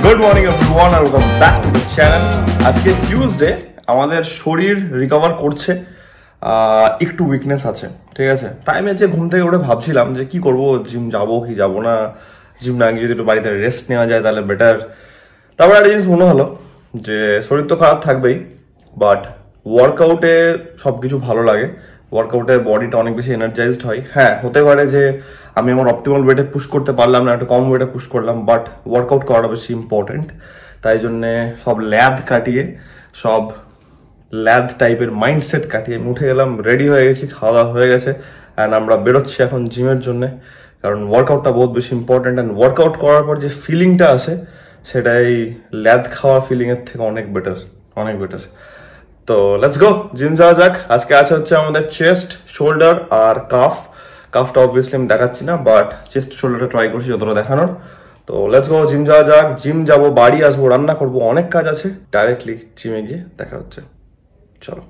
Good morning everyone আর welcome back to the channel. আজকে Tuesday, আমাদের শরীর রিকভার করছে, একটু উইকনেস আছে, ঠিক আছে। তাই আমি যে ঘুম থেকে উঠে ভাবছিলাম যে কি করব, জিম যাবো কি যাবো না, জিম না গিয়ে যদি একটু বাড়িতে রেস্ট নেওয়া যায় তাহলে বেটার। তারপর একটা জিনিস মনে হলো যে শরীর তো খারাপ থাকবেই, বাট ওয়ার্কআউটে সব কিছু ভালো লাগে। ওয়ার্কআউটে বডিটা অনেক বেশি এনার্জাইজড হয়। হ্যাঁ, হতে পারে যে আমি আমার অপটিমাল ওয়েটে পুশ করতে পারলাম না, একটু কম ওয়েটে পুশ করলাম, বাট ওয়ার্কআউট করাটা বেশি ইম্পর্টেন্ট। তাই জন্যে সব ল্যাদ কাটিয়ে, সব ল্যাদ টাইপের মাইন্ডসেট কাটিয়ে আমি উঠে গেলাম, রেডি হয়ে গেছি, খাওয়া দাওয়া হয়ে গেছে, অ্যান্ড আমরা বেরোচ্ছি এখন জিমের জন্যে। কারণ ওয়ার্কআউটটা বহুত বেশি ইম্পর্টেন্ট, অ্যান্ড ওয়ার্কআউট করার পর যে ফিলিংটা আসে সেটাই ল্যাদ খাওয়া ফিলিংয়ের থেকে অনেক বেটার, অনেক বেটার। তো লেটস গো, জিম যাওয়া যাক। আজকে আছে হচ্ছে আমাদের চেস্ট, শোল্ডার আর কাফটা অবভিয়াসলি আমি দেখাচ্ছি না, বাট চেস্ট শোল্ডারটা ট্রাই করছি যতটা দেখানোর। তো লেটস গো, জিম যাওয়া যাক। জিম যাবো, বাড়ি আসবো, রান্না করবো, অনেক কাজ আছে। ডাইরেক্টলি জিমে গিয়ে দেখা হচ্ছে, চলো।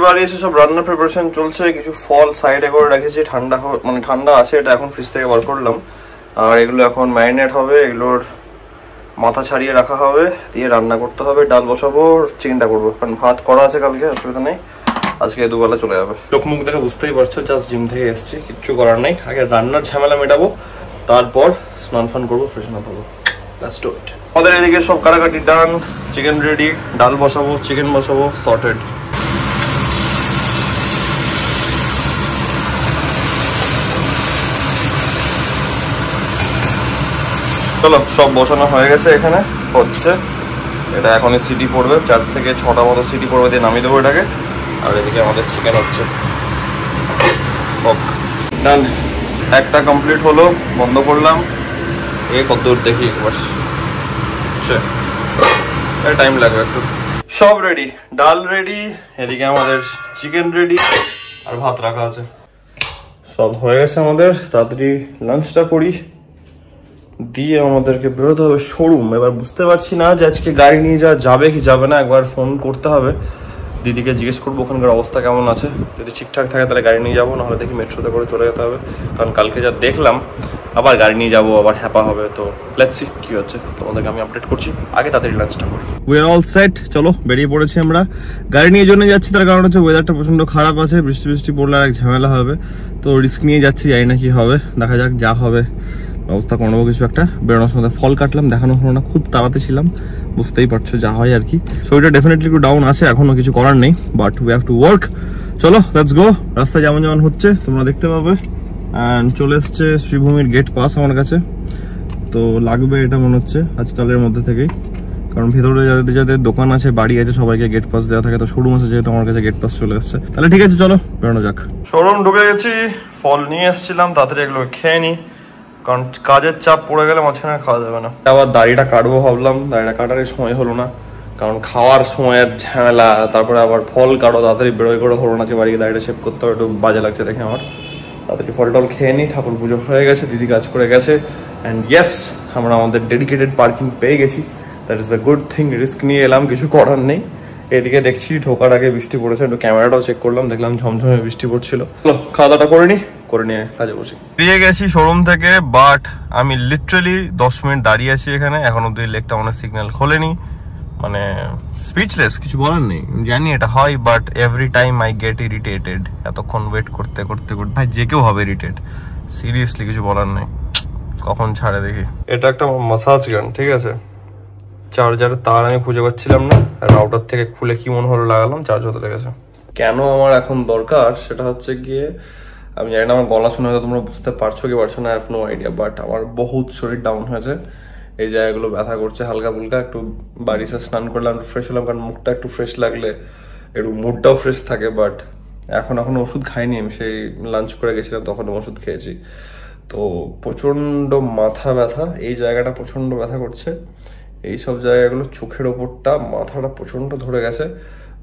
বাড়ি এসে সব রান্নার প্রিপারেশন চলছে। কিছু ফল সাইডে করে রেখেছি, ঠান্ডা আছে, এটা এখন ফ্রিজ থেকে বার করলাম। আর এগুলো এখন ম্যারিনেট হবে, এগুলোর মাথা ছাড়িয়ে রাখা হবে, দিয়ে রান্না করতে হবে। ডাল বসাবো, চিকেনটা করবো, কারণ ভাত করা আছে কালকে, অসুবিধা নেই, আজকে দুবেলা চলে যাবে। চোখ মুখ দেখে বুঝতেই পারছো, জাস্ট জিম থেকে এসেছি, কিচ্ছু করার নেই। আগে রান্নার ঝামেলা মেটাবো, তারপর স্নান ফান করবো, ফ্রেশন আপ হবো। Let's do it. আমাদের এদিকে সব কাটাকাটি ডান, চিকেন রেডি, ডাল বসাবো, চিকেন বসাবো, সর্টেড। চলো, সব বসানো হয়ে গেছে, এখানে হচ্ছে। এটা এখনই সিটি পড়বে, 4 থেকে 6টা মতো সিটি পড়বে, দিয়ে নামিয়ে দেবো এটাকে। আর এদিকে আমাদের চিকেন হচ্ছে। ডান, একটা কমপ্লিট হলো, বন্ধ করলাম। কত দূর দেখি একবার, টাইম লাগবে একটু। সব রেডি, ডাল রেডি, এদিকে আমাদের চিকেন রেডি, আর ভাত রাখা আছে। সব হয়ে গেছে আমাদের। তাড়াতাড়ি লাঞ্চটা করি, দিয়ে আমাদেরকে বেরোতে হবে শোরুম। এবার বুঝতে পারছি না যে আজকে গাড়ি নিয়ে যাওয়া যাবে কি যাবে না, একবার ফোন করতে হবে, দিদিকে জিজ্ঞেস করবো ওখানকার অবস্থা কেমন আছে। যদি ঠিকঠাক থাকে তাহলে গাড়ি নিয়ে যাবো, নাহলে দেখি মেট্রোতে করে চলে যেতে হবে। কারণ কালকে যা দেখলাম, আবার গাড়ি নিয়ে যাবো, আবার হ্যাপা হবে। তো লেটস সি কি হচ্ছে, তোমাদেরকে আমি আপডেট করছি। আগে তাড়াতাড়ি লাঞ্চটা করি। উই আর অল সেট, চলো বেরিয়ে পড়েছি আমরা। গাড়ি নিয়ে জন্য যাচ্ছি, তার কারণ হচ্ছে ওয়েদারটা প্রচন্ড খারাপ আছে, বৃষ্টি পড়লে আর এক ঝামেলা হবে। তো রিস্ক নিয়ে যাচ্ছি, জানি না কি হবে, দেখা যাক, যা হবে ব্যবস্থা করে নেবো কিছু একটা। বেরোনোর সময় ফল কাটলাম, দেখানো হলো না, খুব তাড়াতে ছিলাম, বুঝতেই পারছো যা হয় আর কি। শরীরটা ডেফিনেটলি একটু ডাউন আছে, এখনো কিছু করার নেই, but we have to work. চলো লেটস গো। রাস্তায় যেমন যেমন হচ্ছে তোমরা দেখতে পাবে। অ্যান্ড চলে এসছে শ্রীভূমির গেট পাস আমার কাছে। তো লাগবে এটা মনে হচ্ছে আজকালের মধ্যে থেকেই, কারণ ভেতরে যাদের দোকান আছে, বাড়ি আছে, সবাইকে গেট পাস দেওয়া থাকে। তো শোরুম আছে যেহেতু, আমার কাছে গেট পাস চলে এসছে। তাহলে ঠিক আছে, চলো বেরোনো যাক। শোরুম ঢুকে গেছি, ফল নিয়ে এসেছিলাম, তাড়াতাড়ি এগুলো খেয়ে নিই, কারণ কাজের চাপ পড়ে গেলে মাঝখানে খাওয়া যাবে না। আবার দাড়িটা কাটবো ভাবলাম, দাড়িটা কাটার সময় হলো না, কারণ খাওয়ার সময়ের ঝামেলা। তারপরে আবার ফল কাটো, তাড়াতাড়ি বেরোয় করে হলো না, যে বাড়িকে দাড়িটা শেভ করতে হবে, একটু বাজে লাগছে দেখে আমার। তাড়াতাড়ি ফল টল খেয়ে নিই, ঠাকুর পুজো হয়ে গেছে, দিদি কাজ করে গেছে, অ্যান্ড ইয়েস, আমরা আমাদের ডেডিকেটেড পার্কিং পেয়ে গেছি। That is a good thing. Risk নিয়ে এলাম, কিছু করার নেই। এদিকে দেখছি ঢোকার আগে বৃষ্টি পড়েছে, একটু ক্যামেরাটাও চেক করলাম, দেখলাম ঝমঝমে বৃষ্টি পড়ছিল। চলো খাওয়া দাওয়াটা করে নিয়ে কাজে বসি। বেরিয়ে গেছি শোরুম থেকে, বাট আমি লিটারালি 10 মিনিট দাঁড়িয়ে আছি এখানে, এখন অব্দি লেকটা অনেক সিগন্যাল খোলেনি। মানে স্পিচলেস, কিছু বলার নেই। জানি এটা হয়, but every time I get irritated. এতক্ষণ ওয়েট করতে করতে করতে ভাই যে কেউ হবে ইরিটেট, সিরিয়াসলি কিছু বলার নেই। কখন ছাড়ে দেখি। এটা একটা মাসাজ গান, ঠিক আছে। চার্জারের তার আমি খুঁজে পাচ্ছিলাম না, রাউটার থেকে খুলে কি মনে হলো লাগালাম, চার্জ হতে লেগেছে। কেন আমার এখন দরকার সেটা হচ্ছে গিয়ে, আমি জানি না আমার গলা শুনে হয়তো তোমরা বুঝতে পারছো কি পারছো না, I have no idea, but আমার বহুত শরীর ডাউন হয়েছে, এই জায়গাগুলো ব্যথা করছে হালকা ফুলকা। একটু বাড়ি এসে স্নান করলাম, একটু ফ্রেশ হলাম, কারণ মুখটা একটু ফ্রেশ লাগলে একটু মুডটাও ফ্রেশ থাকে। বাট এখন ওষুধ খাইনি, আমি সেই লাঞ্চ করে গেছিলাম তখন ওষুধ খেয়েছি। তো প্রচণ্ড মাথা ব্যথা, এই জায়গাটা প্রচণ্ড ব্যথা করছে, এইসব জায়গাগুলো, চোখের ওপরটা, মাথাটা প্রচণ্ড ধরে গেছে।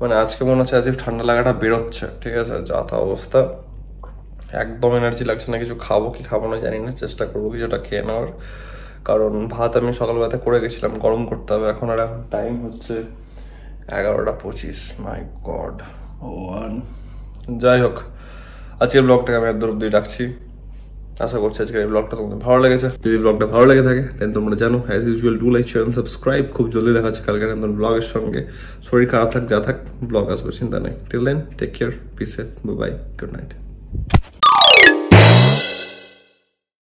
মানে আজকে মনে হচ্ছে অ্যাজ ইফ ঠান্ডা লাগাটা বেরোচ্ছে, ঠিক আছে। যা তা অবস্থা, একদম এনার্জি লাগছে না। কিছু খাবো কি খাবো না জানি না, চেষ্টা করবো কিছুটা খেয়ে নেওয়ার, কারণ ভাত আমি সকালবেলাতে করে গেছিলাম, গরম করতে হবে। এখন টাইম হচ্ছে 11:25। মাই গড। যাই হোক, আজকের ব্লগটাকে আমি এত অব্দি রাখছি। আশা করছি আজকের এই ব্লগটা তোমাদের ভালো লেগেছে। যদি ব্লগটা ভালো লেগে থাকে দেন তোমরা জানো as usual do like, share, subscribe. খুব জলদি দেখা হচ্ছে কালকের নতুন ব্লগের সঙ্গে। শরীর খারাপ থাক যা থাক, ব্লগ আসবে, চিন্তা নেই। Till then take care, be safe, bye bye, good night.